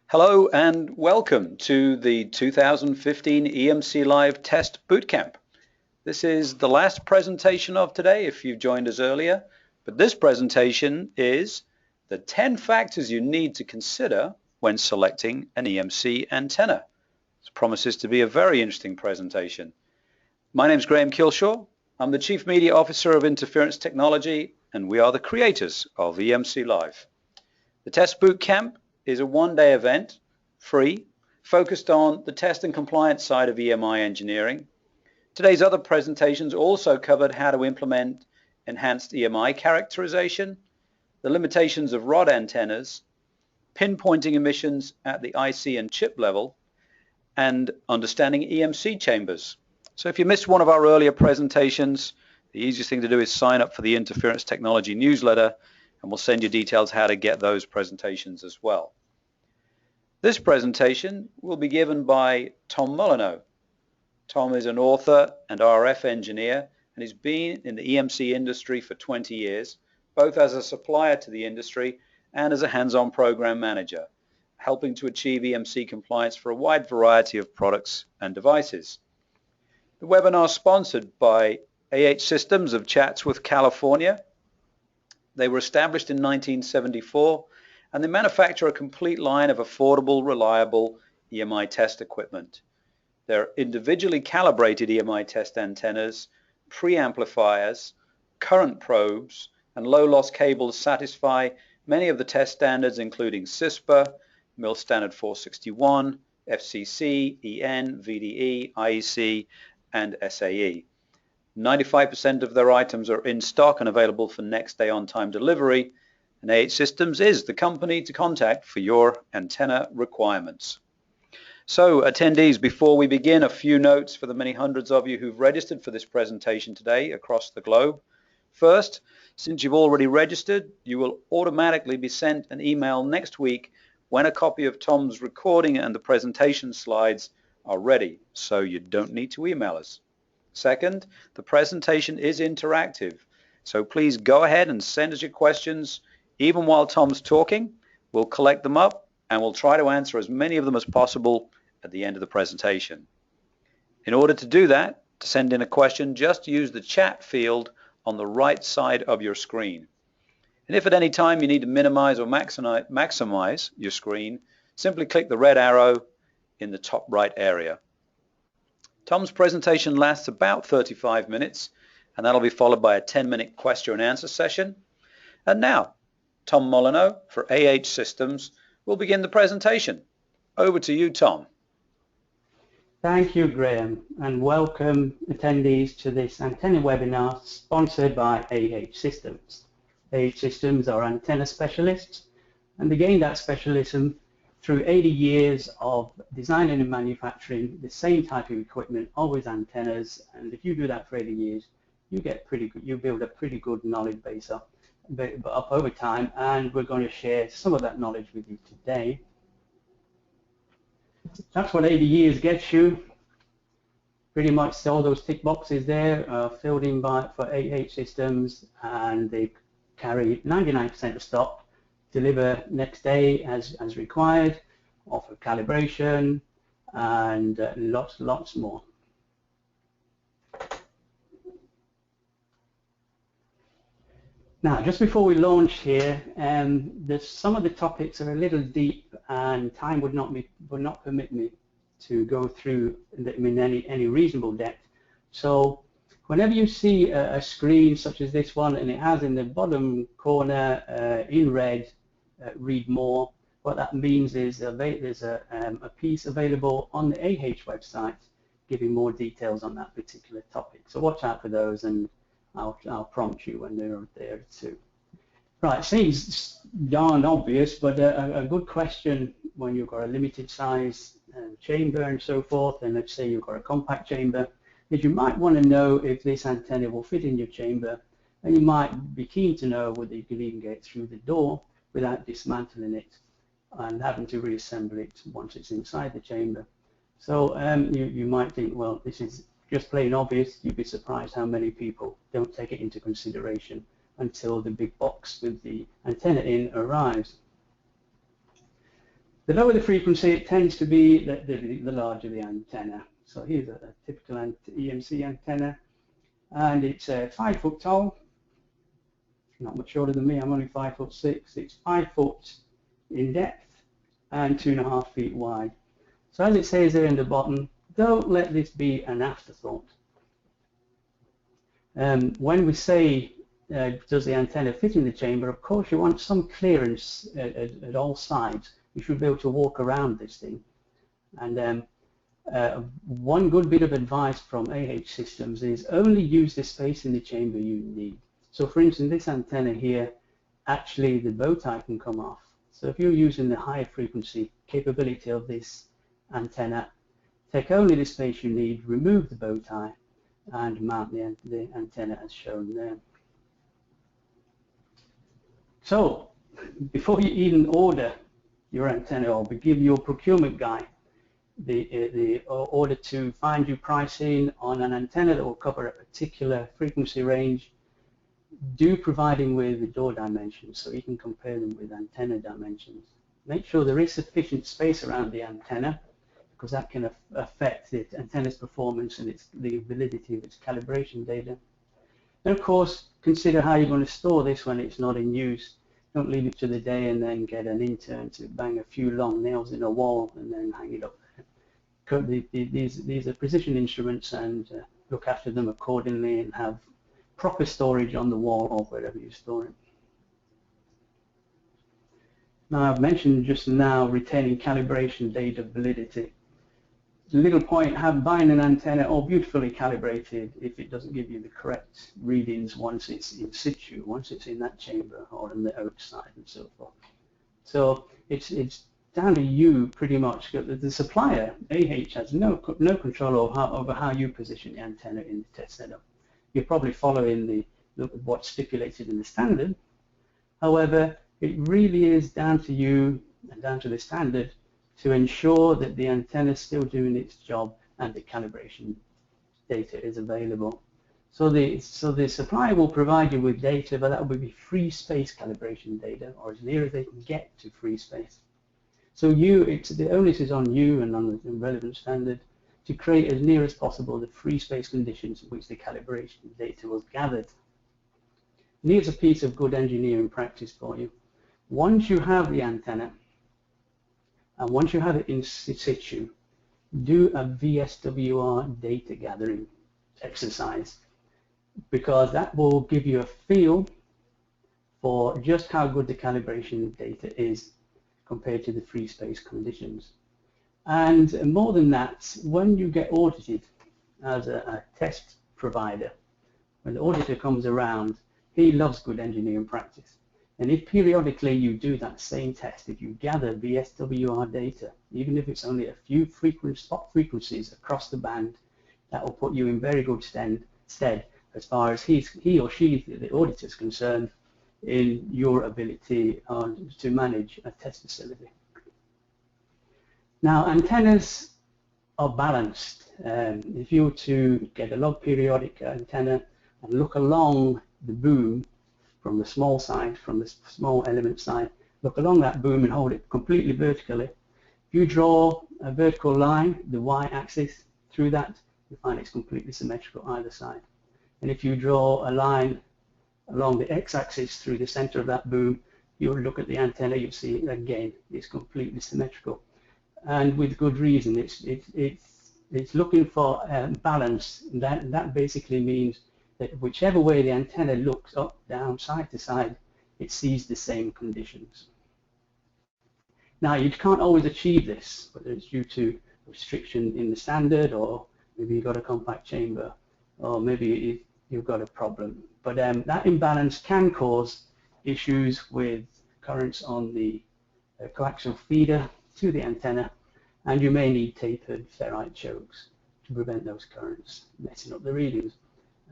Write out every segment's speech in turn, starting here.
Hello and welcome to the 2015 EMC Live Test Bootcamp. This is the last presentation of today if you joined us earlier, but this presentation is the 10 factors you need to consider when selecting an EMC antenna. This promises to be a very interesting presentation. My name is Graham Kilshaw. I'm the Chief Media Officer of Interference Technology, and we are the creators of EMC Live. The Test Bootcamp is a one-day event, free, focused on the test and compliance side of EMI engineering. Today's other presentations also covered how to implement enhanced EMI characterization, the limitations of rod antennas, pinpointing emissions at the IC and chip level, and understanding EMC chambers. So if you missed one of our earlier presentations, the easiest thing to do is sign up for the Interference Technology newsletter, and we'll send you details how to get those presentations as well. This presentation will be given by Tom Molyneux. Tom is an author and RF engineer and has been in the EMC industry for 20 years, both as a supplier to the industry and as a hands-on program manager, helping to achieve EMC compliance for a wide variety of products and devices. The webinar is sponsored by AH Systems of Chatsworth, California. They were established in 1974 and they manufacture a complete line of affordable, reliable EMI test equipment. They're individually calibrated EMI test antennas, preamplifiers, current probes, and low-loss cables satisfy many of the test standards including CISPA, MIL Standard 461, FCC, EN, VDE, IEC, and SAE. 95% of their items are in stock and available for next day on-time delivery, and AH Systems is the company to contact for your antenna requirements. So attendees, before we begin, a few notes for the many hundreds of you who've registered for this presentation today across the globe. First, since you've already registered, you will automatically be sent an email next week when a copy of Tom's recording and the presentation slides are ready, so you don't need to email us. Second, the presentation is interactive, so please go ahead and send us your questions. Even while Tom's talking, we'll collect them up and we'll try to answer as many of them as possible at the end of the presentation. In order to do that, to send in a question, just use the chat field on the right side of your screen. And if at any time you need to minimize or maximize your screen, simply click the red arrow in the top right area. Tom's presentation lasts about 35 minutes, and that'll be followed by a 10-minute question and answer session. And now, Tom Molyneux for AH Systems will begin the presentation. Over to you, Tom. Thank you, Graham, and welcome attendees to this antenna webinar sponsored by AH Systems. AH Systems are antenna specialists, and they gained that specialism through 80 years of designing and manufacturing the same type of equipment, always antennas, and if you do that for 80 years, you build a pretty good knowledge base up over time, and we're going to share some of that knowledge with you today. That's what 80 years gets you. Pretty much all those tick boxes there are filled in for AH Systems, and they carry 99% of stock, deliver next day as required, offer calibration, and lots more. Now, just before we launch here, some of the topics are a little deep, and time would not permit me to go through them in any reasonable depth. So whenever you see a screen such as this one, and it has in the bottom corner in red, read more, what that means is there's a piece available on the AH website giving more details on that particular topic. So watch out for those, and I'll prompt you when they're there too. Right, seems darn obvious, but a good question when you've got a limited size chamber and so forth, and let's say you've got a compact chamber, is you might want to know if this antenna will fit in your chamber, and you might be keen to know whether you can even get it through the door without dismantling it and having to reassemble it once it's inside the chamber. So you might think, well, this is just plain obvious. You'd be surprised how many people don't take it into consideration until the big box with the antenna in arrives. The lower the frequency, it tends to be the larger the antenna. So here's a typical EMC antenna, and it's 5 foot tall. Not much shorter than me. I'm only 5'6". It's 5 foot in depth and 2.5 feet wide. So as it says there in the bottom, don't let this be an afterthought. When we say does the antenna fit in the chamber, of course you want some clearance at all sides. You should be able to walk around this thing. And one good bit of advice from AH systems is only use the space in the chamber you need. So for instance, this antenna here, actually the bow tie can come off. So if you're using the higher frequency capability of this antenna, take only the space you need, remove the bow tie, and mount the antenna as shown there. So before you even order your antenna or give your procurement guy the order to find you pricing on an antenna that will cover a particular frequency range, do provide him with the door dimensions so he can compare them with antenna dimensions. Make sure there is sufficient space around the antenna, because that can affect the antenna's performance and the validity of its calibration data. And of course, consider how you're going to store this when it's not in use. Don't leave it to the day and then get an intern to bang a few long nails in a wall and then hang it up. These are precision instruments, and look after them accordingly and have proper storage on the wall or wherever you store it. Now, I've mentioned just now retaining calibration data validity. Little point buying an antenna all beautifully calibrated if it doesn't give you the correct readings once it's in situ, once it's in that chamber or on the outside and so forth. So it's down to you pretty much. The supplier, AH, has no control over how you position the antenna in the test setup. You're probably following what's stipulated in the standard. However, it really is down to you and down to the standard to ensure that the antenna is still doing its job and the calibration data is available. So the supplier will provide you with data, but that will be free space calibration data, or as near as they can get to free space. So the onus is on you and on the relevant standard to create as near as possible the free space conditions in which the calibration data was gathered. And here's a piece of good engineering practice for you. Once you have the antenna, and once you have it in situ, do a VSWR data gathering exercise, because that will give you a feel for just how good the calibration data is compared to the free space conditions. And more than that, when you get audited as a test provider, when the auditor comes around, he loves good engineering practice. And if periodically you do that same test, if you gather VSWR data, even if it's only a few spot frequencies across the band, that will put you in very good stead as far as he or she, the auditor, is concerned in your ability to manage a test facility. Now, antennas are balanced. If you were to get a log periodic antenna and look along the boom from the small side, from the small element side, look along that boom and hold it completely vertically. If you draw a vertical line, the y-axis, through that, you find it's completely symmetrical either side. And if you draw a line along the x-axis through the center of that boom, you'll look at the antenna, you'll see it again, it's completely symmetrical. And with good reason. It's looking for balance. That basically means that whichever way the antenna looks, up, down, side to side, it sees the same conditions. Now, you can't always achieve this, whether it's due to restriction in the standard, or maybe you've got a compact chamber, or maybe you've got a problem. But that imbalance can cause issues with currents on the coaxial feeder to the antenna, and you may need tapered ferrite chokes to prevent those currents messing up the readings.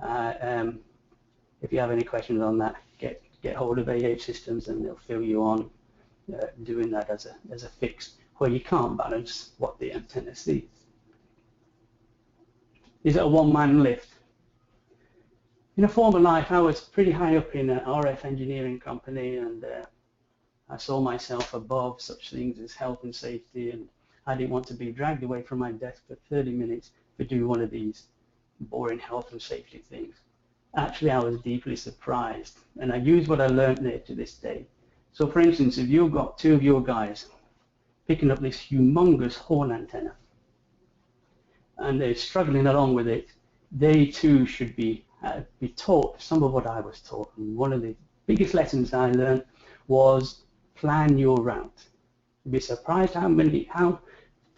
If you have any questions on that, get hold of AH Systems and they'll fill you on doing that as a fix where you can't balance what the antenna sees. Is it a one-man lift? In a former life, I was pretty high up in an RF engineering company, and I saw myself above such things as health and safety, and I didn't want to be dragged away from my desk for 30 minutes to do one of these boring health and safety things. Actually, I was deeply surprised, and I use what I learned there to this day. So for instance, if you've got two of your guys picking up this humongous horn antenna, and they're struggling along with it, they too should be taught some of what I was taught. And one of the biggest lessons I learned was plan your route. You'd be surprised how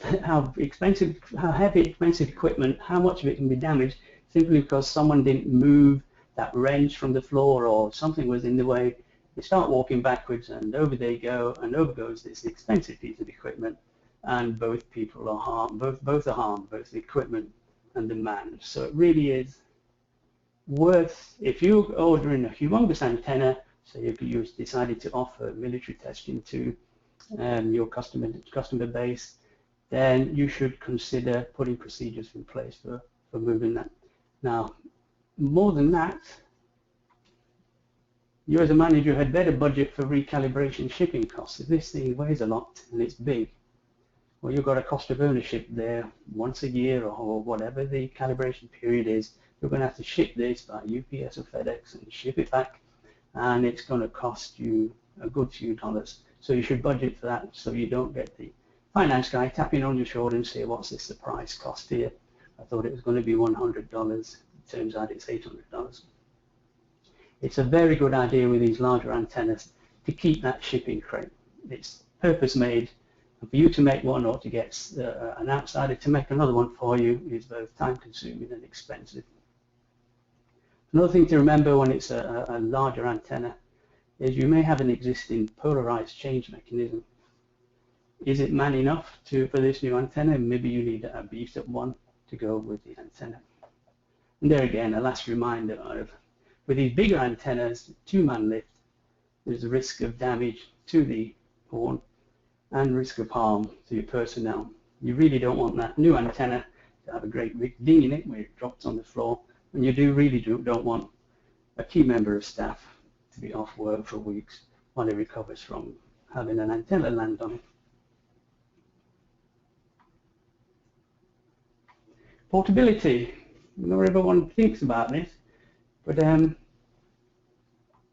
heavy, expensive equipment, how much of it can be damaged simply because someone didn't move that wrench from the floor or something was in the way. They start walking backwards, and over they go, and over goes this expensive piece of equipment, and both people are harmed, both are harmed, both the equipment and the man. So it really is worth, if you're ordering a humongous antenna, so if you decided to offer military testing to your customer base, then you should consider putting procedures in place for moving that. Now, more than that, you as a manager had better budget for recalibration shipping costs. If this thing weighs a lot and it's big, well, you've got a cost of ownership there once a year or whatever the calibration period is. You're going to have to ship this by UPS or FedEx and ship it back, and it's going to cost you a good few dollars. So you should budget for that so you don't get the finance guy tapping on your shoulder and say, what's this surprise cost here? I thought it was going to be $100. It turns out it's $800. It's a very good idea with these larger antennas to keep that shipping crate. It's purpose made, and for you to make one or to get an outsider to make another one for you is both time consuming and expensive. Another thing to remember when it's a larger antenna is you may have an existing polarized change mechanism. Is it man enough for this new antenna? Maybe you need a beefed up one to go with the antenna. And there again, a last reminder of, with these bigger antennas, two-man lift, there's a risk of damage to the horn and risk of harm to your personnel. You really don't want that new antenna to have a great big ding in it where it drops on the floor, and you don't want a key member of staff to be off work for weeks while he recovers from having an antenna land on it. Portability. Not everyone thinks about this, but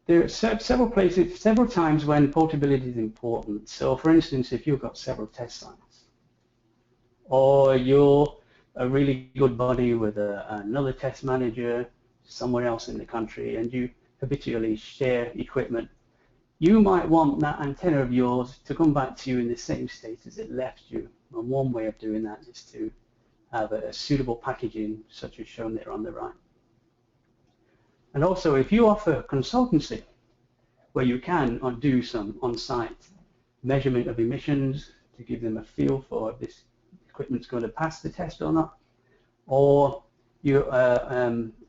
there are several times when portability is important. So for instance, if you've got several test sites, or you're a really good buddy with another test manager somewhere else in the country, and you habitually share equipment, you might want that antenna of yours to come back to you in the same state as it left you. And one way of doing that is to have a suitable packaging, such as shown there on the right. And also, if you offer consultancy, where you can do some on-site measurement of emissions to give them a feel for if this equipment's going to pass the test or not, or you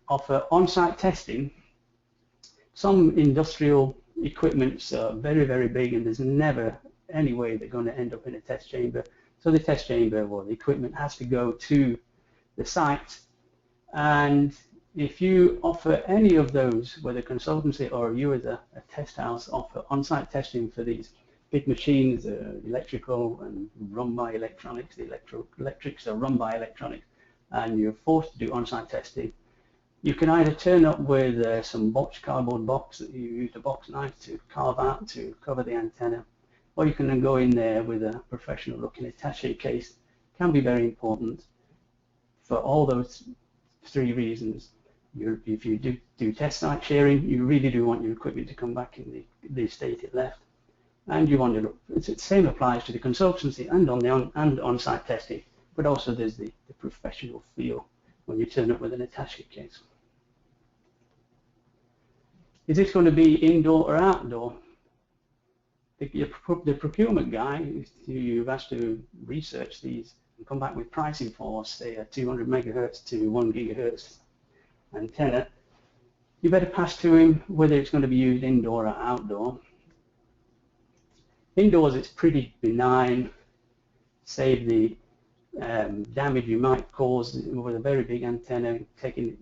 offer on-site testing. Some industrial equipments are very, very big, and there's never any way they're going to end up in a test chamber. So the test chamber or the equipment has to go to the site, and if you offer any of those, whether consultancy or you as a test house offer on-site testing for these big machines, electrical and run by electronics, the electrics are run by electronics, and you're forced to do on-site testing, you can either turn up with some cardboard box that you use a box knife to carve out to cover the antenna, or you can then go in there with a professional looking attaché case. Can be very important for all those three reasons. If you do test site sharing, you really do want your equipment to come back in the state it left, and you want to look. The same applies to the consultancy and on-site testing, but also there's the professional feel when you turn up with an attaché case. Is this going to be indoor or outdoor? The procurement guy, you've asked to research these and come back with pricing for, say, a 200 megahertz to 1 gigahertz antenna, you better pass to him whether it's going to be used indoor or outdoor. Indoors, it's pretty benign, save the damage you might cause with a very big antenna, taking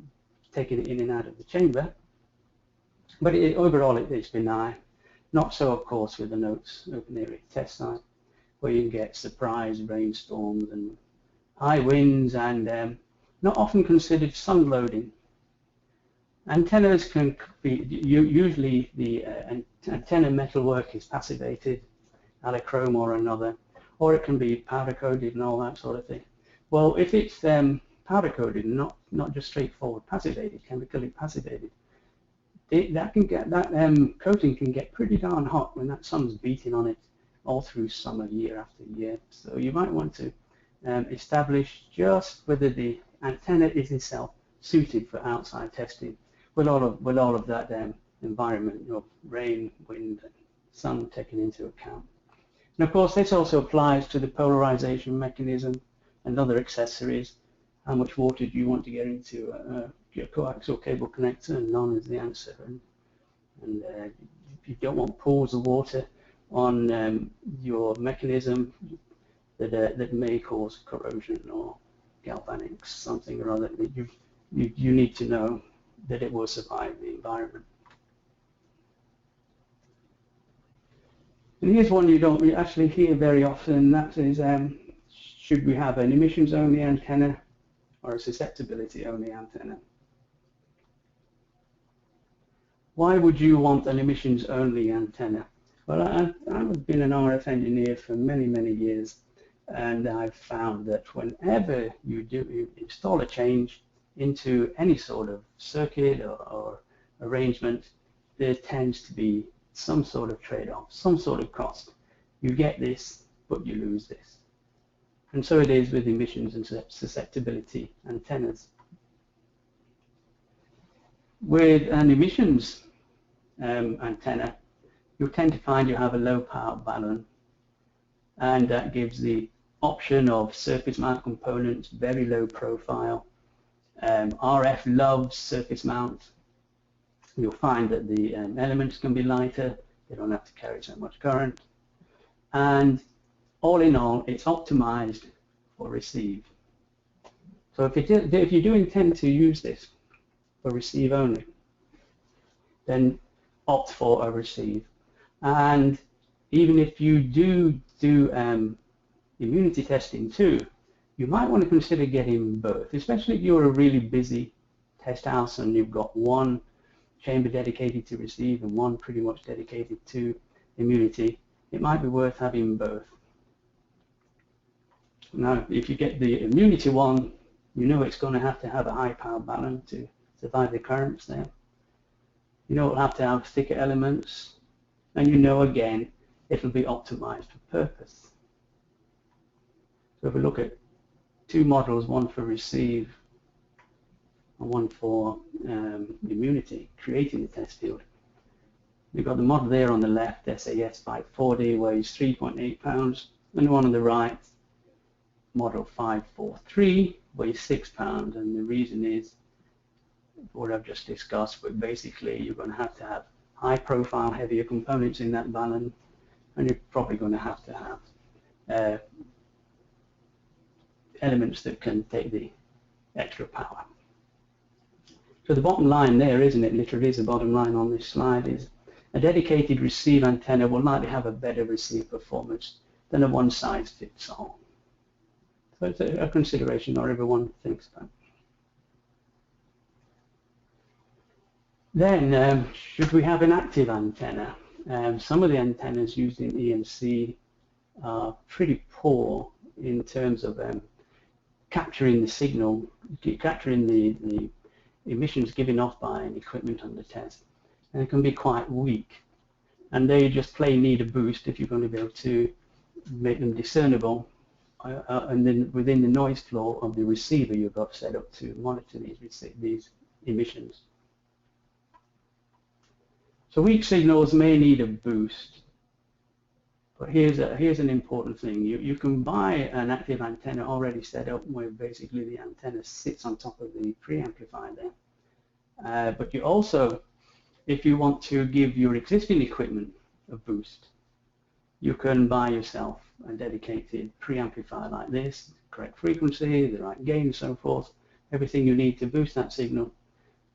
it in and out of the chamber. But overall, it's benign. Not so, of course, with the NOTES open area test site, where you can get surprise rainstorms and high winds and not often considered sun loading. Antennas can be, usually the antenna metalwork is passivated, alachrome or another, or it can be powder coated and all that sort of thing. Well, if it's powder coated, not just straightforward passivated, chemically passivated, that coating can get pretty darn hot when that sun's beating on it all through summer, year after year. So you might want to establish just whether the antenna is itself suited for outside testing with all of that environment, rain, wind, and sun taken into account. And of course, this also applies to the polarization mechanism and other accessories. How much water do you want to get into your coaxial cable connector? And none is the answer. And you don't want pools of water on your mechanism that may cause corrosion or galvanics, something or other. You need to know that it will survive the environment. And here's one you don't actually hear very often, and that is, should we have an emissions-only antenna or a susceptibility-only antenna? Why would you want an emissions-only antenna? Well, I've been an RF engineer for many, many years, and I've found that whenever you install a change into any sort of circuit or arrangement, there tends to be some sort of trade-off, some sort of cost. You get this, but you lose this. And so it is with emissions and susceptibility antennas. With an emissions antenna, you'll tend to find you have a low power balun, and that gives the option of surface mount components, very low profile. RF loves surface mount. You'll find that the elements can be lighter, they don't have to carry so much current, and all in all, it's optimized for receive. So if you do intend to use this for receive only, then opt for a receive. And even if you do immunity testing too, you might want to consider getting both, especially if you're a really busy test house and you've got one chamber dedicated to receive and one pretty much dedicated to immunity. It might be worth having both. Now, if you get the immunity one, you know it's going to have a high power balun to survive the currents there. You know it'll have to have thicker elements, and you know again it'll be optimized for purpose. So if we look at two models, one for receive and one for immunity, creating the test field. We've got the model there on the left, SAS 540, weighs 3.8 pounds, and the one on the right, model 543, weighs 6 pounds, and the reason is what I've just discussed, but basically you're going to have high profile, heavier components in that balun, and you're probably going to have elements that can take the extra power. So the bottom line there, isn't it, literally is the bottom line on this slide, is a dedicated receive antenna will likely have a better receive performance than a one-size-fits-all. So it's a consideration not everyone thinks about. Then, should we have an active antenna? Some of the antennas used in EMC are pretty poor in terms of capturing the signal, capturing the emissions given off by an equipment under test, and it can be quite weak. And they just plain need a boost if you're going to be able to make them discernible, and then within the noise floor of the receiver you've got set up to monitor these emissions. So weak signals may need a boost, but here's an important thing. You can buy an active antenna already set up where basically the antenna sits on top of the preamplifier there. But you also, if you want to give your existing equipment a boost, you can buy yourself a dedicated preamplifier like this, correct frequency, the right gain, and so forth, everything you need to boost that signal.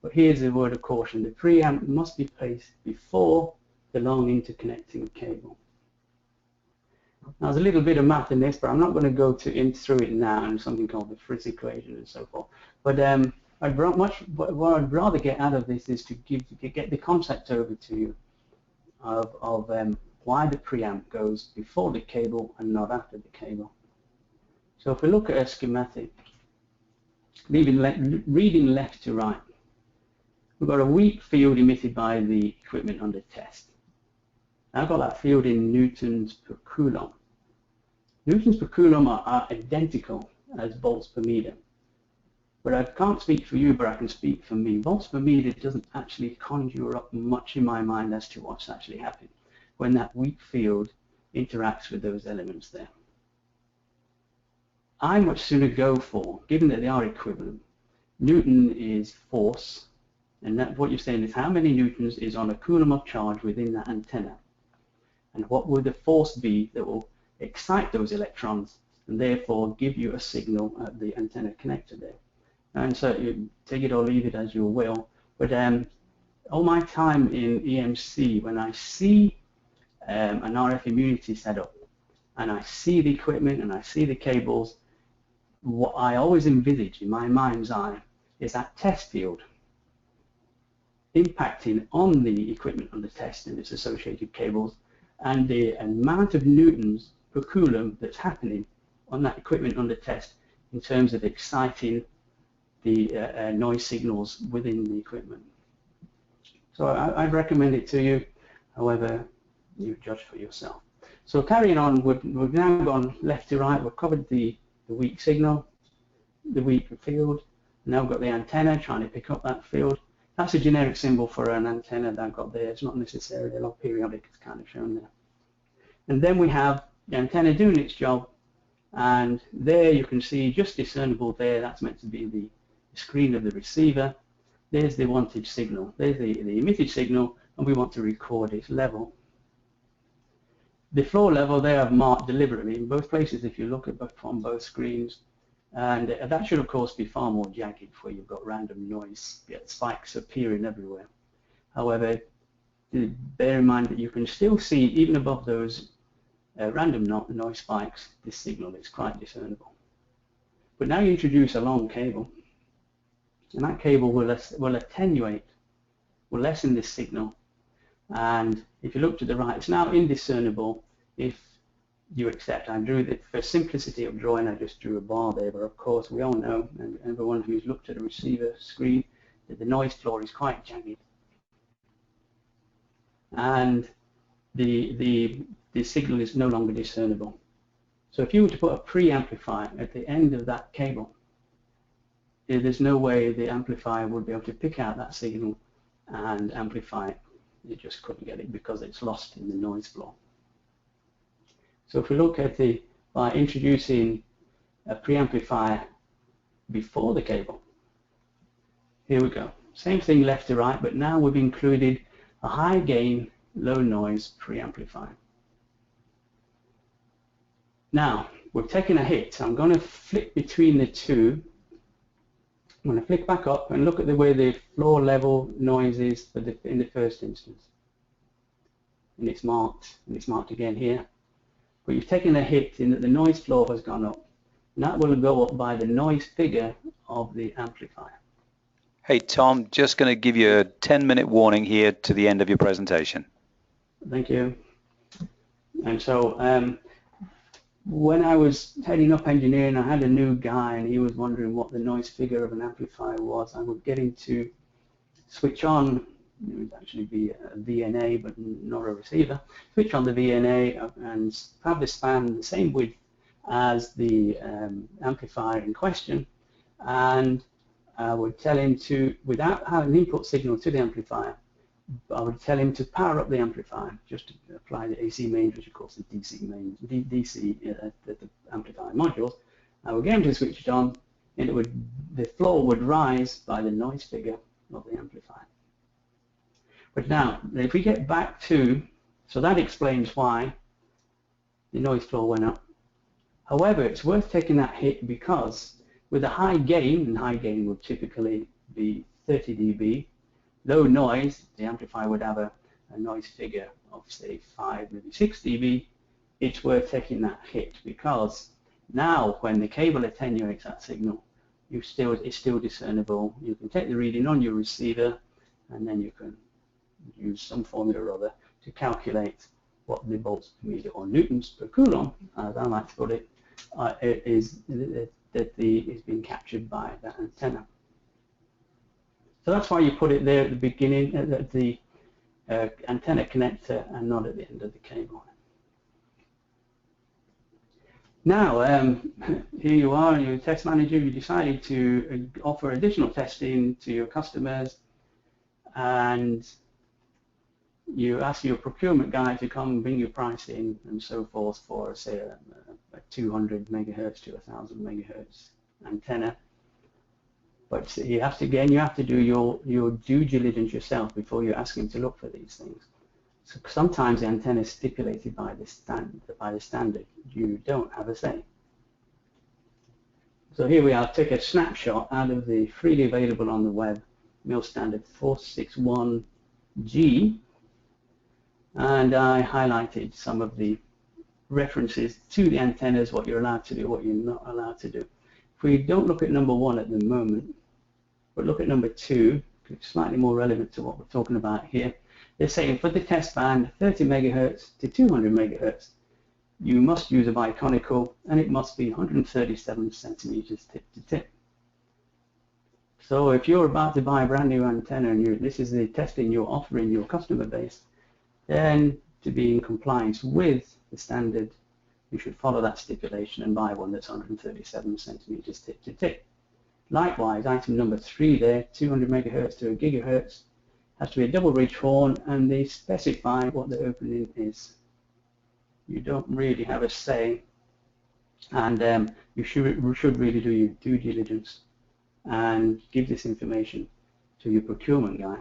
But here's a word of caution: the preamp must be placed before the long interconnecting cable. Now, there's a little bit of math in this, but I'm not going to go through it now, and something called the Fritz equation and so forth. But what I'd rather get out of this is to get the concept over to you of why the preamp goes before the cable and not after the cable. So if we look at a schematic, reading left to right, we've got a weak field emitted by the equipment under test. I've got that field in newtons per coulomb. Newtons per coulomb are identical as volts per meter. But I can't speak for you, but I can speak for me. Volts per meter doesn't actually conjure up much in my mind as to what's actually happening when that weak field interacts with those elements there. I much sooner go for, given that they are equivalent, Newton is force, and that what you're saying is how many newtons is on a coulomb of charge within that antenna, and what will the force be that will excite those electrons and therefore give you a signal at the antenna connector there. And so you take it or leave it as you will, but all my time in EMC, when I see an RF immunity setup and I see the equipment and I see the cables, what I always envisage in my mind's eye is that test field impacting on the equipment under test and its associated cables, and the amount of newtons per coulomb that's happening on that equipment under test in terms of exciting the noise signals within the equipment. So I'd recommend it to you, however you judge for yourself. So carrying on, we've now gone left to right. We've covered the weak signal, the weak field. Now we've got the antenna trying to pick up that field. That's a generic symbol for an antenna that I've got there. It's not necessarily log periodic, it's kind of shown there. And then we have the antenna doing its job, and there you can see just discernible there, that's meant to be the screen of the receiver. There's the wanted signal. There's the emitted signal, and we want to record its level. The floor level there I've marked deliberately in both places if you look at on both screens, and that should of course be far more jagged where you've got random noise, yet spikes appearing everywhere. However, bear in mind that you can still see even above those random noise spikes this signal is quite discernible. But now you introduce a long cable, and that cable will attenuate, will lessen this signal, and if you look to the right, it's now indiscernible if you accept. I drew it for simplicity of drawing, I just drew a bar there, but of course we all know, and everyone who's looked at a receiver screen, that the noise floor is quite jagged, and the signal is no longer discernible. So if you were to put a preamplifier at the end of that cable, there's no way the amplifier would be able to pick out that signal and amplify it. It just couldn't get it because it's lost in the noise floor. So if we look at by introducing a preamplifier before the cable, here we go. Same thing left to right, but now we've included a high gain, low noise preamplifier. Now, we've taken a hit. I'm going to flip between the two. I'm going to flick back up and look at the way the floor level noise is for in the first instance. And it's marked again here. But you've taken a hit in that the noise floor has gone up. And that will go up by the noise figure of the amplifier. Hey Tom, just going to give you a 10-minute warning here to the end of your presentation. Thank you. And so when I was heading up engineering, I had a new guy and he was wondering what the noise figure of an amplifier was. I would get him to switch on, it would actually be a VNA but not a receiver, switch on the VNA and have the span the same width as the amplifier in question, and I would tell him to, without having an input signal to the amplifier, I would tell him to power up the amplifier, just to apply the AC mains, which of course is DC mains, the amplifier modules. I would get him to switch it on, and the floor would rise by the noise figure of the amplifier. But now, if we get back to, so that explains why the noise floor went up. However, it's worth taking that hit because with a high gain, and high gain would typically be 30 dB, low noise, the amplifier would have a noise figure of say 5, maybe 6 dB, it's worth taking that hit, because now when the cable attenuates that signal, it's still discernible. You can take the reading on your receiver, and then you can use some formula or other to calculate what the volts per meter or newtons per coulomb, as I like to put it, is being captured by that antenna. So that's why you put it there at the beginning, at the antenna connector, and not at the end of the cable. Now, here you are, you're a test manager, you decided to offer additional testing to your customers, and you ask your procurement guy to come bring your pricing and so forth for, say, a 200 megahertz to 1000 megahertz antenna. But you have to, again, you have to do your due diligence yourself before you ask him to look for these things. So sometimes the antenna is stipulated by the standard. You don't have a say. So here we are. Take a snapshot out of the freely available on the web mil standard 461G, and I highlighted some of the references to the antennas, what you're allowed to do, what you're not allowed to do. If we don't look at number 1 at the moment, but look at number 2, it's slightly more relevant to what we're talking about here. They're saying for the test band 30 megahertz to 200 megahertz, you must use a biconical, and it must be 137 centimeters tip to tip. So if you're about to buy a brand new antenna and this is the testing you're offering your customer base, then to be in compliance with the standard, you should follow that stipulation and buy one that's 137 centimeters tip to tip. Likewise, item number 3 there, 200 megahertz to a gigahertz, has to be a double bridge horn, and they specify what the opening is. You don't really have a say, and you should really do your due diligence and give this information to your procurement guy.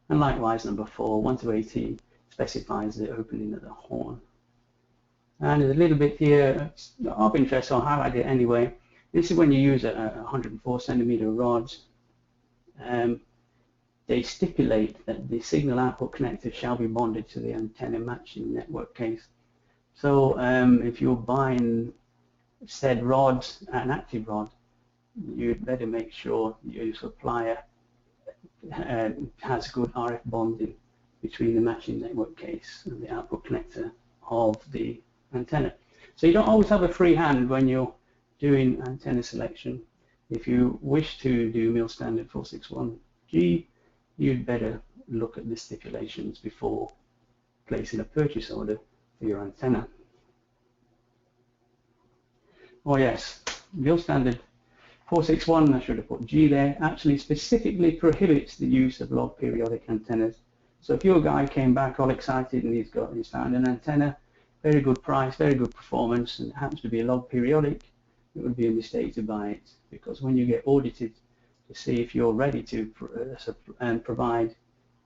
And likewise, number 4, 1 to 18, specifies the opening of the horn. And there's a little bit here of interest, so I'll highlight it anyway. This is when you use a 104 centimeter rods. They stipulate that the signal output connector shall be bonded to the antenna matching network case. So if you're buying said rods, an active rod, you'd better make sure your supplier has good RF bonding between the matching network case and the output connector of the antenna. So you don't always have a free hand when you're doing antenna selection. If you wish to do mil standard 461G, you'd better look at the stipulations before placing a purchase order for your antenna. Oh yes, mil standard 461, I should have put G there, actually specifically prohibits the use of log periodic antennas. So if your guy came back all excited and he's found an antenna, very good price, very good performance, and it happens to be a log periodic, it would be a mistake to buy it, because when you get audited to see if you're ready to provide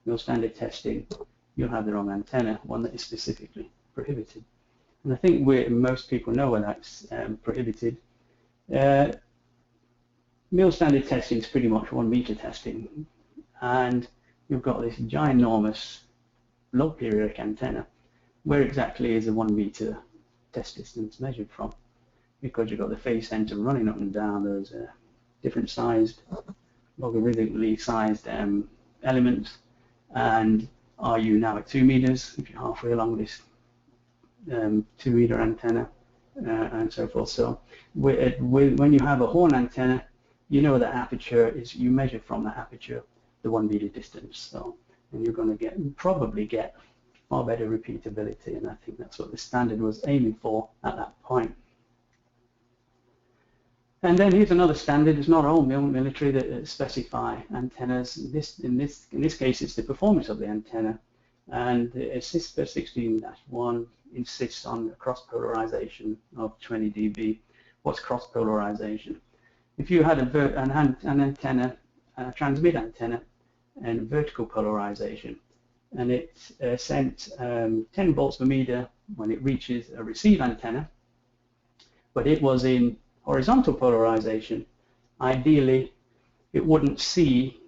mil standard testing, you'll have the wrong antenna, one that is specifically prohibited. And I think most people know where that's prohibited. Mil standard testing is pretty much 1 meter testing, and you've got this ginormous log periodic antenna. Where exactly is a 1 meter test distance measured from? Because you've got the phase center running up and down, there's different sized, logarithmically sized elements, and are you now at 2 meters if you're halfway along this 2 meter antenna, and so forth. So when you have a horn antenna, you know that aperture is, you measure from that aperture the 1 meter distance, so, and you're going to probably get far better repeatability, and I think that's what the standard was aiming for at that point. And then here's another standard. It's not all military that specify antennas. In this case, it's the performance of the antenna, and CISPA 16-1 insists on a cross polarization of 20 dB. What's cross polarization? If you had an antenna, a transmit antenna, and vertical polarization, and it sent 10 volts per meter when it reaches a receive antenna, but it was in horizontal polarization, ideally it wouldn't see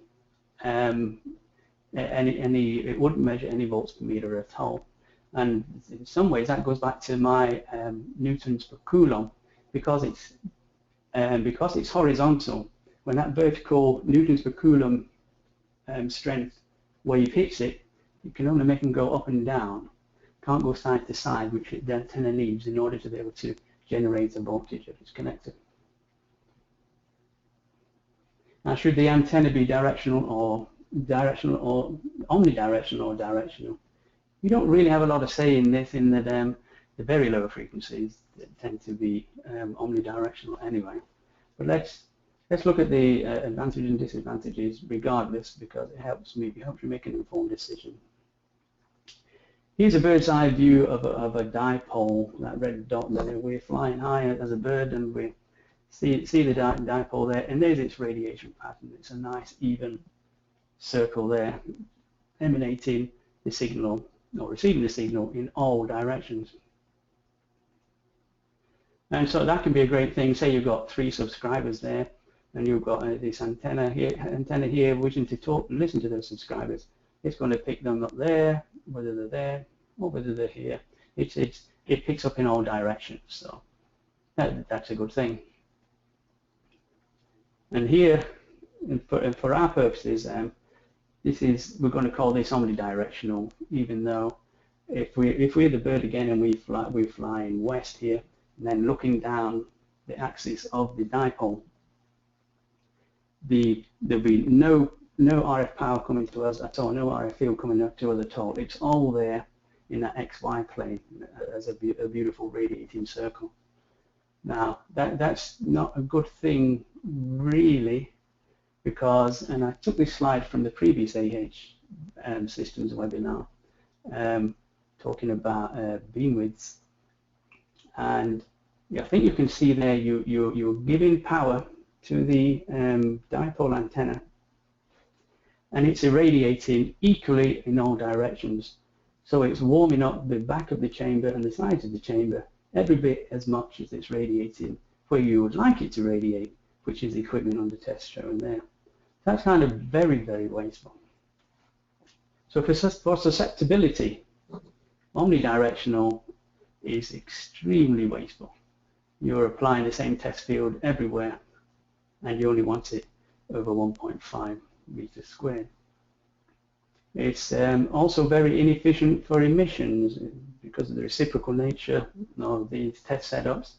it wouldn't measure any volts per meter at all. And in some ways that goes back to my newtons per coulomb, because it's horizontal. When that vertical newtons per coulomb strength wave hits it, you can only make them go up and down. Can't go side to side, which the antenna needs in order to be able to generate a voltage if it's connected. Now, should the antenna be directional or omnidirectional or directional? You don't really have a lot of say in this, in that the very low frequencies tend to be omnidirectional anyway. But let's look at the advantages and disadvantages regardless, because it helps me make an informed decision. Here's a bird's eye view of a dipole, that red dot there. We're flying high as a bird, and we see the dipole there, and there's its radiation pattern. It's a nice even circle there, emanating the signal or receiving the signal in all directions. And so that can be a great thing. Say you've got 3 subscribers there, and you've got this antenna here wishing to talk and listen to those subscribers. It's going to pick them up there, whether they're there or whether they're here. It picks up in all directions, so that's a good thing. And here, for our purposes, we're going to call this omnidirectional, even though if we're the bird again and we're flying west here, and then looking down the axis of the dipole, there'll be no RF power coming to us at all, no RF field coming up to us at all. It's all there in that XY plane as a beautiful radiating circle. Now, that's not a good thing really, because, and I took this slide from the previous AH systems webinar, talking about beam widths, and I think you can see there you're giving power to the dipole antenna, and it's irradiating equally in all directions. So it's warming up the back of the chamber and the sides of the chamber every bit as much as it's radiating where you would like it to radiate, which is the equipment under test shown there. That's kind of very, very wasteful. So for susceptibility, omnidirectional is extremely wasteful. You're applying the same test field everywhere, and you only want it over 1.5 meters squared. It's also very inefficient for emissions because of the reciprocal nature of these test setups.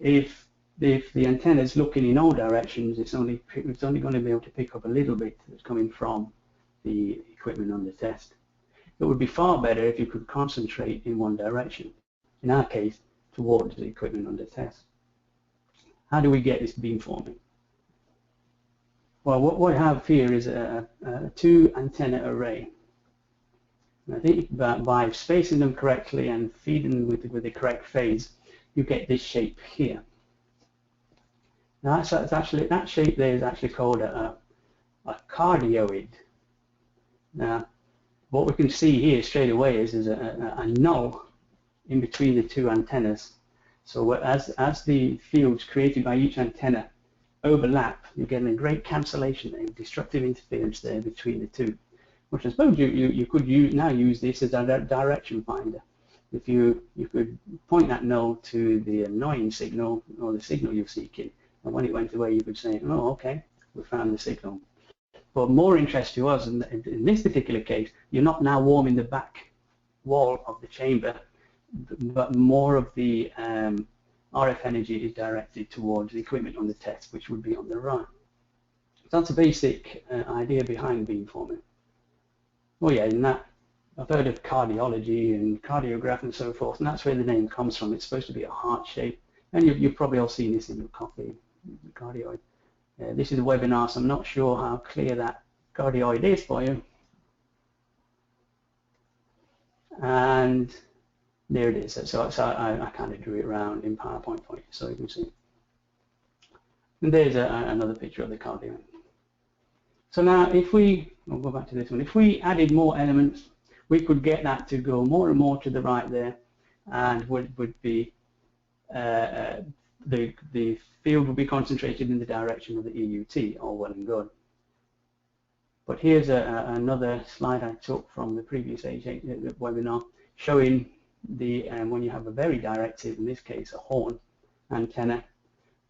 If the antenna is looking in all directions, it's only going to be able to pick up a little bit that's coming from the equipment under test. It would be far better if you could concentrate in one direction, in our case, towards the equipment under test. How do we get this beamforming? Well, what I have here is a 2 antenna array. And I think that by spacing them correctly and feeding them with the correct phase, you get this shape here. Now that shape there is actually called a cardioid. Now, what we can see here straight away is a null in between the 2 antennas. So as the fields created by each antenna overlap, you're getting a great cancellation and destructive interference there between the 2. Which I suppose you could now use this as a direction finder. If you could point that null to the annoying signal or the signal you're seeking, and when it went away you could say, oh, okay, we found the signal. But more interest to us in this particular case, you're not now warming the back wall of the chamber, but more of the RF energy is directed towards the equipment on the test, which would be on the right. So that's a basic idea behind beamforming. Oh yeah, and that I've heard of cardiology and cardiograph and so forth, and that's where the name comes from. It's supposed to be a heart shape, and you've probably all seen this in your coffee, the cardioid. This is a webinar, so I'm not sure how clear that cardioid is for you. And there it is. So I kind of drew it around in PowerPoint for you, so you can see. And there's another picture of the cardioid. So now I'll go back to this one. If we added more elements, we could get that to go more and more to the right there, and would be the field would be concentrated in the direction of the EUT, all well and good. But here's another slide I took from the previous webinar showing the when you have a very directed, in this case a horn antenna,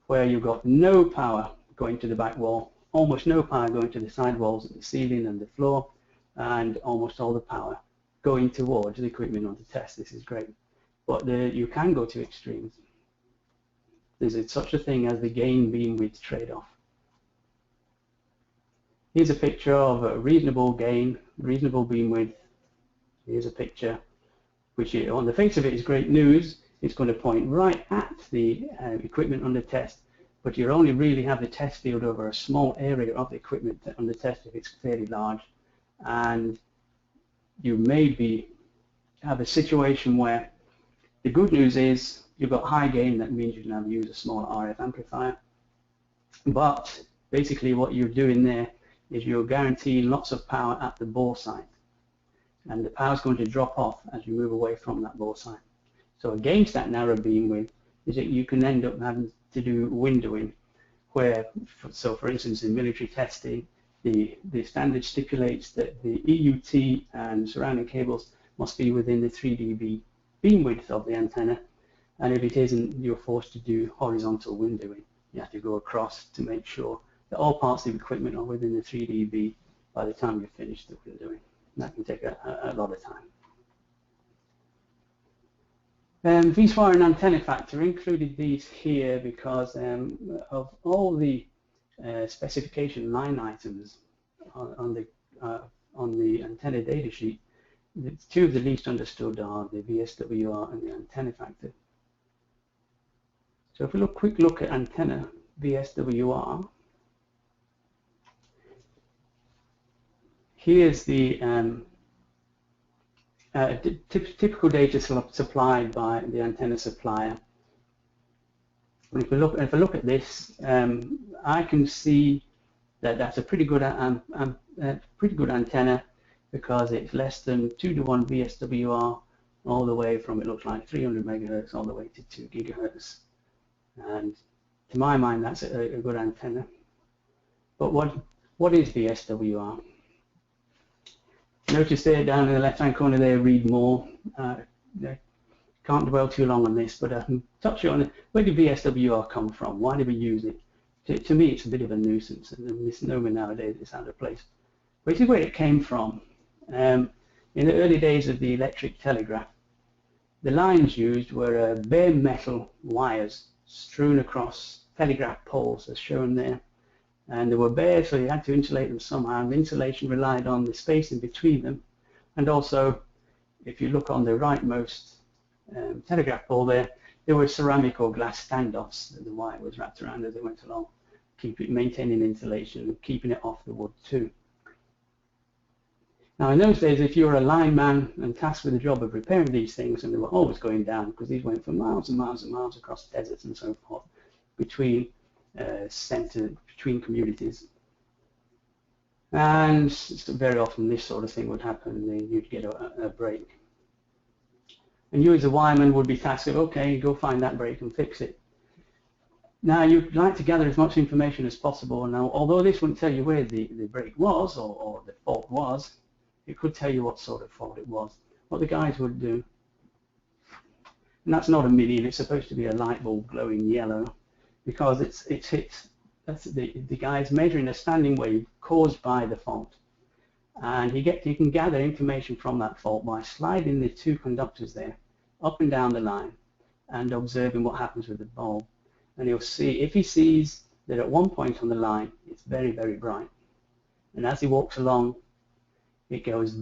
where you've got no power going to the back wall, almost no power going to the side walls, the ceiling and the floor, and almost all the power going towards the equipment under test. This is great. But you can go to extremes. There's such a thing as the gain beam width trade-off. Here's a picture of a reasonable gain, reasonable beam width. Here's a picture which on the face of it is great news. It's going to point right at the equipment under test, but you only really have the test field over a small area of the equipment under test if it's fairly large. And you may have a situation where the good news is you've got high gain. That means you can have use a smaller RF amplifier. But basically what you're doing there is you're guaranteeing lots of power at the bore site. And the power is going to drop off as you move away from that bore site. So against that narrow beam width is that you can end up having to do windowing, where, so for instance, in military testing, the standard stipulates that the EUT and surrounding cables must be within the 3 dB beam width of the antenna, and if it isn't, you're forced to do horizontal windowing. You have to go across to make sure that all parts of the equipment are within the 3 dB by the time you finish the windowing. That can take a lot of time. V-SWAR and antenna factor included these here because of all the specification line items on the antenna data sheet. Two of the least understood are the VSWR and the antenna factor. So if we quick look at antenna VSWR, here's the typical data supplied by the antenna supplier. And if I look at this, I can see that that's a pretty good antenna because it's less than 2:1 VSWR all the way from, it looks like 300 megahertz all the way to 2 gigahertz. And to my mind, that's a good antenna. But what is VSWR? Notice there down in the left-hand corner there, read more. Can't dwell too long on this, but I can touch on it. Where did VSWR come from? Why did we use it? To me, it's a bit of a nuisance, and a misnomer nowadays. It's out of place. But this is where it came from. In the early days of the electric telegraph, the lines used were bare metal wires strewn across telegraph poles, as shown there. And they were bare, so you had to insulate them somehow. And the insulation relied on the space in between them. And also, if you look on the rightmost telegraph pole there were ceramic or glass standoffs that the wire was wrapped around as it went along, maintaining insulation and keeping it off the wood too. Now in those days, if you were a lineman and tasked with the job of repairing these things, and they were always going down because these went for miles and miles and miles across deserts and so forth, between communities. And very often this sort of thing would happen, you'd get a break. And you as a wireman would be tasked with, okay, go find that break and fix it. Now you'd like to gather as much information as possible. Now, although this wouldn't tell you where the break was or the fault was, it could tell you what sort of fault it was. What the guys would do, and that's not a minion, it's supposed to be a light bulb glowing yellow, because it's hit. That's the guy's measuring a standing wave caused by the fault, and he can gather information from that fault by sliding the two conductors there up and down the line and observing what happens with the bulb. And he'll see, if he sees that at one point on the line it's very, very bright, and as he walks along it goes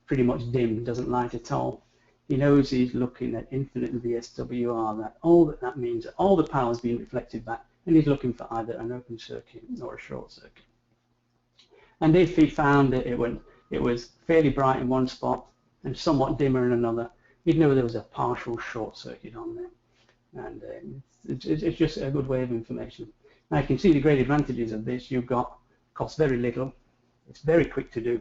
pretty much dim, doesn't light at all, he knows he's looking at infinite VSWR. That means that all the power is being reflected back, and he's looking for either an open circuit or a short circuit. And if he found that it was fairly bright in one spot and somewhat dimmer in another, he'd know there was a partial short circuit on there. And it's just a good way of information. Now you can see the great advantages of this. Costs very little, it's very quick to do.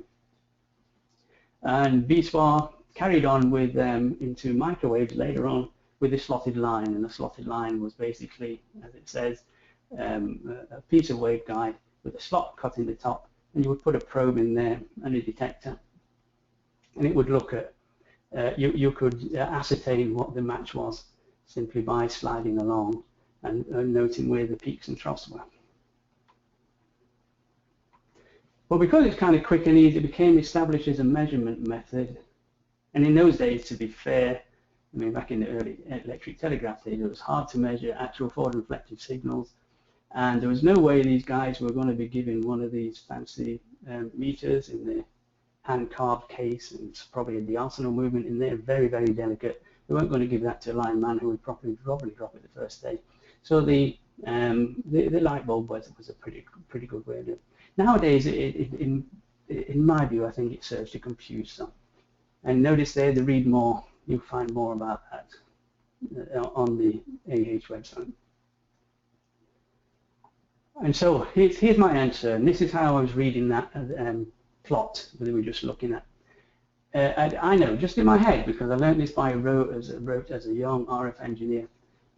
And V-SWAR carried on with into microwaves later on with a slotted line, and the slotted line was basically, as it says, a piece of waveguide with a slot cut in the top and you would put a probe in there and a detector, and it would look at, you could ascertain what the match was simply by sliding along and noting where the peaks and troughs were. Well, because it's kind of quick and easy, it became established as a measurement method. And in those days, to be fair, I mean, back in the early electric telegraph days, it was hard to measure actual forward reflective signals. And there was no way these guys were going to be given one of these fancy meters in their hand-carved case, and it's probably a diagonal movement in there, very, very delicate. They weren't going to give that to a blind man who would probably drop it the first day. So the light bulb was a pretty good way of doing it. Nowadays, in my view, I think it serves to confuse some. And notice there, the read more, you'll find more about that on the AH website. And so here's my answer, and this is how I was reading that plot that we were just looking at. I know, just in my head, because I learned this by rote as a young RF engineer,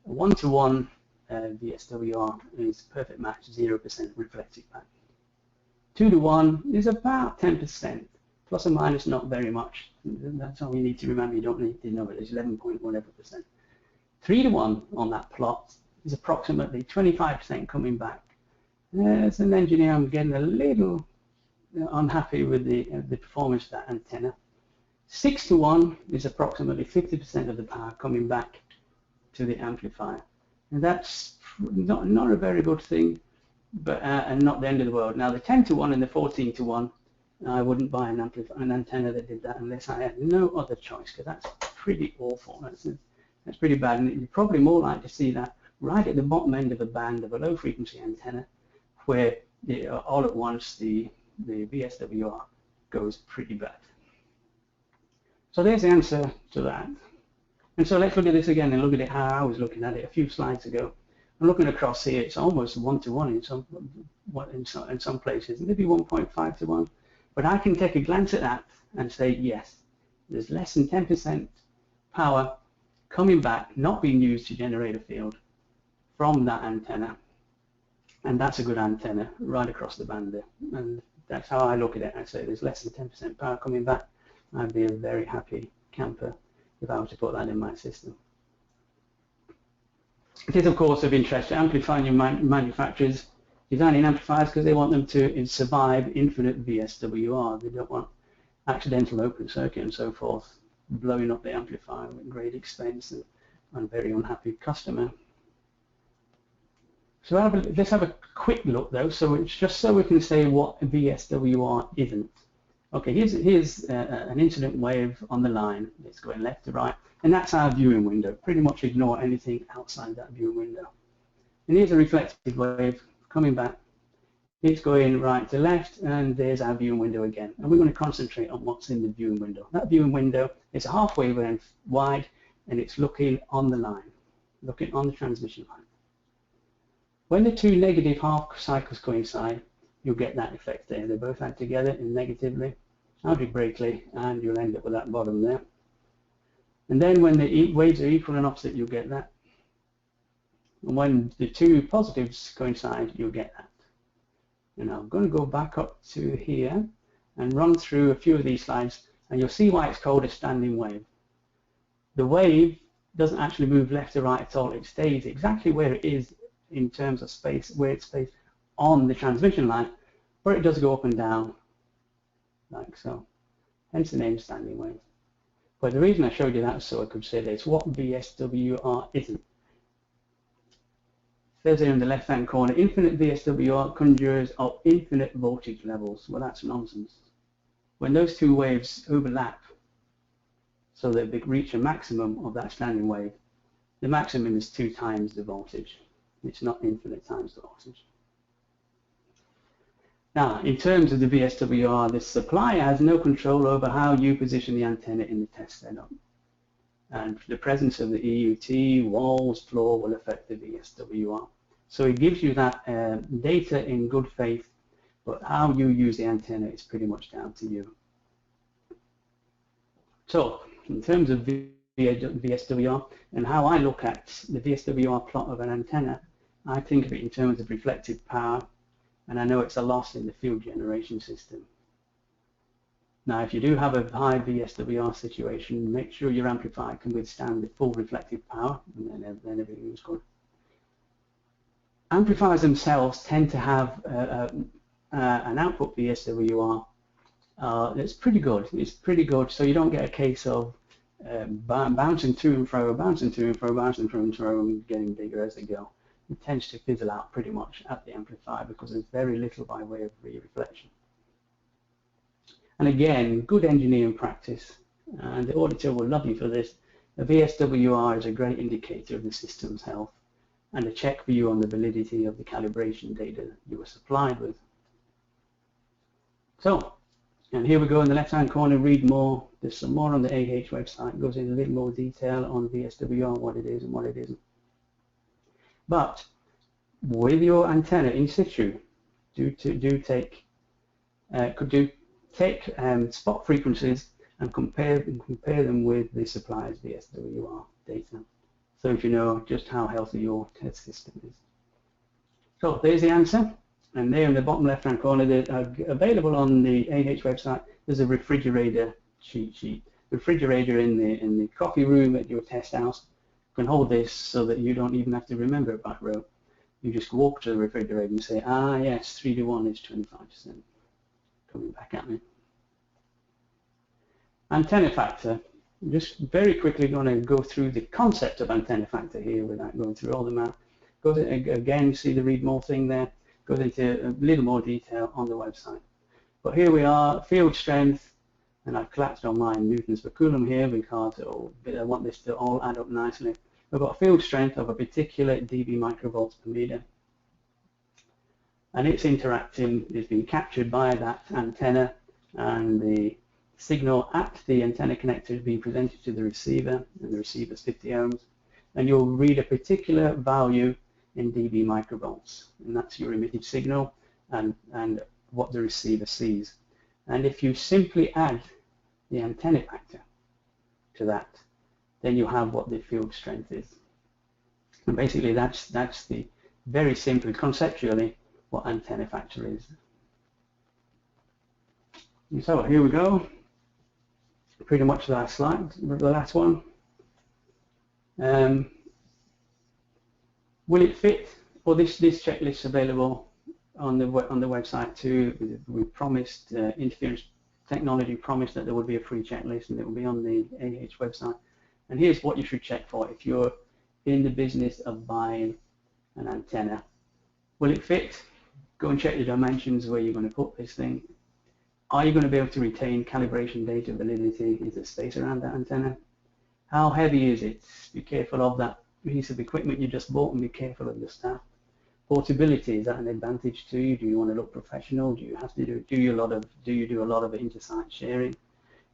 a 1-to-1 VSWR is perfect match, 0% reflected back. 2-to-1 is about 10%, plus or minus not very much. That's all you need to remember. You don't need to know it. It's 11 point whatever percent. 3-to-1 on that plot is approximately 25% coming back. As an engineer, I'm getting a little unhappy with the performance of that antenna. 6-to-1 is approximately 50% of the power coming back to the amplifier. And that's not a very good thing, but and not the end of the world. Now the 10-to-1 and the 14-to-1, I wouldn't buy an antenna that did that unless I had no other choice, because that's pretty awful. That's pretty bad, and you're probably more likely to see that right at the bottom end of a band of a low frequency antenna, where all at once the VSWR goes pretty bad. So there's the answer to that. And so let's look at this again and look at it how I was looking at it a few slides ago. I'm looking across here, it's almost 1-to-1 in some places, maybe 1.5-to-1. But I can take a glance at that and say, yes, there's less than 10% power coming back, not being used to generate a field from that antenna. And that's a good antenna right across the band there. And that's how I look at it. I say there's less than 10% power coming back. I'd be a very happy camper if I were to put that in my system. It is, of course, of interest to amplifying manufacturers designing amplifiers because they want them to survive infinite VSWR. They don't want accidental open circuit and so forth blowing up the amplifier at great expense and a very unhappy customer. So let's have a quick look though, so it's just so we can say what VSWR isn't. Okay, here's an incident wave on the line. It's going left to right, and that's our viewing window. Pretty much ignore anything outside that viewing window. And here's a reflected wave coming back. It's going right to left, and there's our viewing window again. And we're going to concentrate on what's in the viewing window. That viewing window is a half wavelength wide, and it's looking on the line, looking on the transmission line. When the two negative half cycles coincide, you'll get that effect there. They both add together and negatively, algebraically, and you'll end up with that bottom there. And then when the waves are equal and opposite, you'll get that. And when the two positives coincide, you'll get that. And I'm going to go back up to here and run through a few of these slides, and you'll see why it's called a standing wave. The wave doesn't actually move left to right at all. It stays exactly where it is in terms of space, where it's spaced on the transmission line, but it does go up and down like so. Hence the name standing wave. But the reason I showed you that is so I could say this, what VSWR isn't. There's there in the left-hand corner, infinite VSWR conjures of infinite voltage levels. Well, that's nonsense. When those two waves overlap, so that they reach a maximum of that standing wave, the maximum is 2 times the voltage. It's not infinite times the voltage. Now, in terms of the VSWR, the supplier has no control over how you position the antenna in the test setup. And the presence of the EUT, walls, floor will affect the VSWR. So it gives you that data in good faith, but how you use the antenna is pretty much down to you. So, in terms of VSWR and how I look at the VSWR plot of an antenna, I think of it in terms of reflected power and I know it's a loss in the field generation system. Now, if you do have a high VSWR situation, make sure your amplifier can withstand the full reflective power, and then everything is good. Amplifiers themselves tend to have an output VSWR that's pretty good. It's pretty good, so you don't get a case of bouncing to and fro, bouncing to and fro, bouncing to and fro, and getting bigger as they go. It tends to fizzle out pretty much at the amplifier because there's very little by way of re-reflection. And again, good engineering practice, and the auditor will love you for this. The VSWR is a great indicator of the system's health and a check for you on the validity of the calibration data you were supplied with. So, and here we go in the left-hand corner, read more. There's some more on the AH website. It goes in a little more detail on VSWR, what it is and what it isn't. But with your antenna in situ, take spot frequencies and compare them with the supplier's VSWR data, so if you know just how healthy your test system is. So there's the answer, and there in the bottom left-hand corner, that are available on the AH website. There's a refrigerator cheat sheet. Refrigerator in the coffee room at your test house can hold this so that you don't even have to remember it back row. You just walk to the refrigerator and say, ah yes, 3 to 1 is 25%. Coming back at me. Antenna factor. I'm just very quickly going to go through the concept of antenna factor here without going through all the math. Goes again, you see the read more thing there. Goes into a little more detail on the website. But here we are, field strength, and I've collapsed on mine newtons per coulomb here because I want this to all add up nicely. We've got a field strength of a particular dB microvolts per meter, and it's interacting, is being captured by that antenna, and the signal at the antenna connector is being presented to the receiver, and the receiver's 50 ohms, and you'll read a particular value in dB microvolts, and that's your emitted signal and what the receiver sees. And if you simply add the antenna factor to that, then you have what the field strength is. And basically that's the very simply, conceptually, what antenna factor is. And so here we go. Pretty much the last slide, the last one. Will it fit? Well, this checklist is available on the website too. We promised, interference technology promised that there would be a free checklist, and it will be on the AH website. And here's what you should check for if you're in the business of buying an antenna. Will it fit? Go and check the dimensions where you're going to put this thing. Are you going to be able to retain calibration data validity? Is there space around that antenna? How heavy is it? Be careful of that piece of equipment you just bought, and be careful of your staff. Portability, is that an advantage to you? Do you want to look professional? Do you have to do you do a lot of inter-site sharing?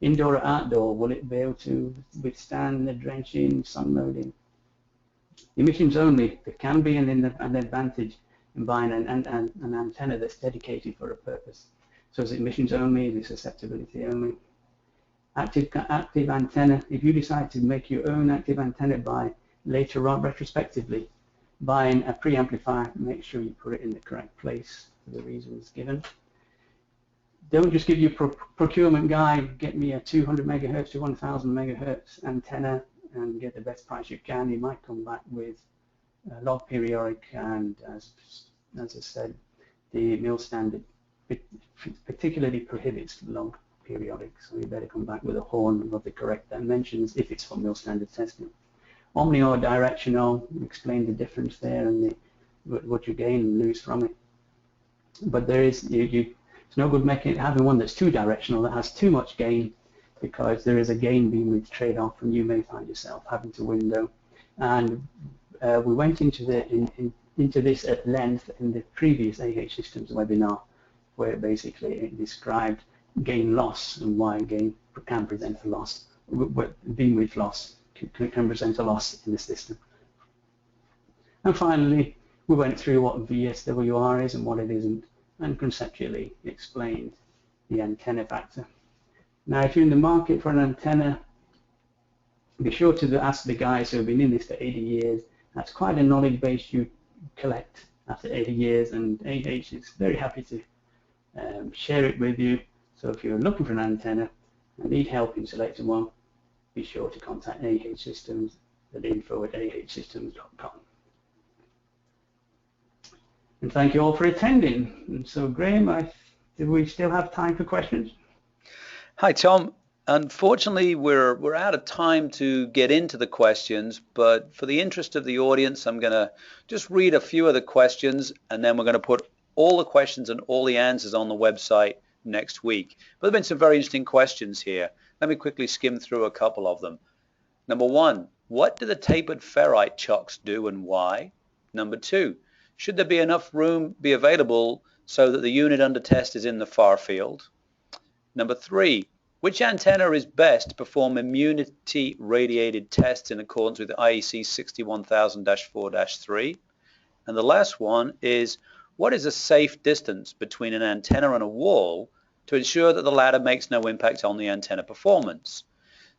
Indoor or outdoor, will it be able to withstand the drenching, sun loading? Emissions only, there can be an advantage in buying an antenna that's dedicated for a purpose. So is it emissions only, is it susceptibility only? Active antenna, if you decide to make your own active antenna by later on, retrospectively, buying a preamplifier, make sure you put it in the correct place for the reasons given. Don't just give your procurement guy, get me a 200 megahertz to 1000 megahertz antenna and get the best price you can. You might come back with log periodic, and as I said, the mill standard particularly prohibits log periodic, so you better come back with a horn of the correct dimensions if it's for mill standard testing. Omni or directional, explain the difference there and what you gain and lose from it. But there is, it's no good having one that's too directional, that has too much gain, because there is a gain beamwidth trade-off, and you may find yourself having to window. And we went into this at length in the previous AH Systems webinar, where basically it described gain loss and why gain can present a loss, beamwidth loss can present a loss in the system. And finally, we went through what VSWR is and what it isn't, and conceptually explained the antenna factor. Now, if you're in the market for an antenna, be sure to ask the guys who have been in this for 80 years. That's quite a knowledge base you collect after 80 years, and AH is very happy to share it with you. So if you're looking for an antenna and need help in selecting one, be sure to contact AH Systems at info@ahsystems.com. And thank you all for attending. And so Graham, do we still have time for questions? Hi, Tom. Unfortunately, we're out of time to get into the questions, but for the interest of the audience, I'm going to just read a few of the questions, and then we're going to put all the questions and all the answers on the website next week. But there have been some very interesting questions here. Let me quickly skim through a couple of them. Number one, what do the tapered ferrite chocks do and why? Number two, should there be enough room be available so that the unit under test is in the far field? Number three, which antenna is best to perform immunity radiated tests in accordance with IEC 61000-4-3? And the last one is, what is a safe distance between an antenna and a wall to ensure that the latter makes no impact on the antenna performance?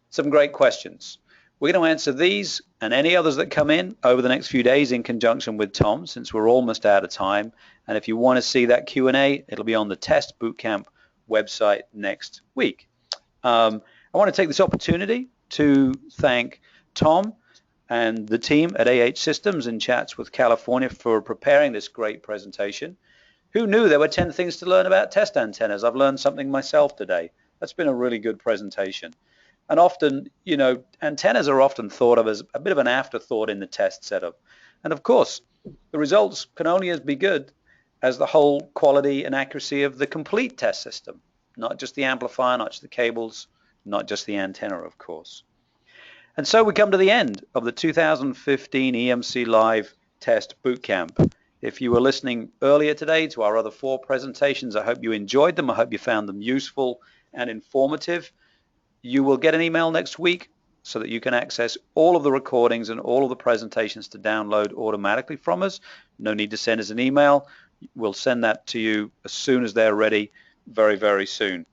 Some great questions. We're going to answer these and any others that come in over the next few days in conjunction with Tom, since we're almost out of time. And if you want to see that Q&A, it'll be on the Test Bootcamp website next week. I want to take this opportunity to thank Tom and the team at AH Systems in Chatsworth, California for preparing this great presentation. Who knew there were 10 things to learn about test antennas? I've learned something myself today. That's been a really good presentation. And often, you know, antennas are often thought of as a bit of an afterthought in the test setup. And of course, the results can only be good as the whole quality and accuracy of the complete test system, not just the amplifier, not just the cables, not just the antenna, of course. And so we come to the end of the 2015 EMC Live Test Bootcamp. If you were listening earlier today to our other 4 presentations, I hope you enjoyed them. I hope you found them useful and informative. You will get an email next week so that you can access all of the recordings and all of the presentations to download automatically from us. No need to send us an email. We'll send that to you as soon as they're ready, very, very soon.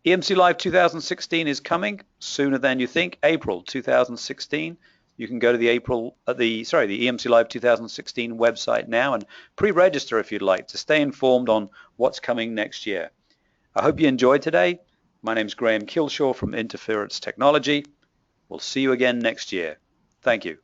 EMC Live 2016 is coming sooner than you think. April 2016. You can go to the EMC Live 2016 website now and pre-register if you'd like to stay informed on what's coming next year. I hope you enjoyed today. My name's Graham Kilshaw from Interference Technology. We'll see you again next year. Thank you.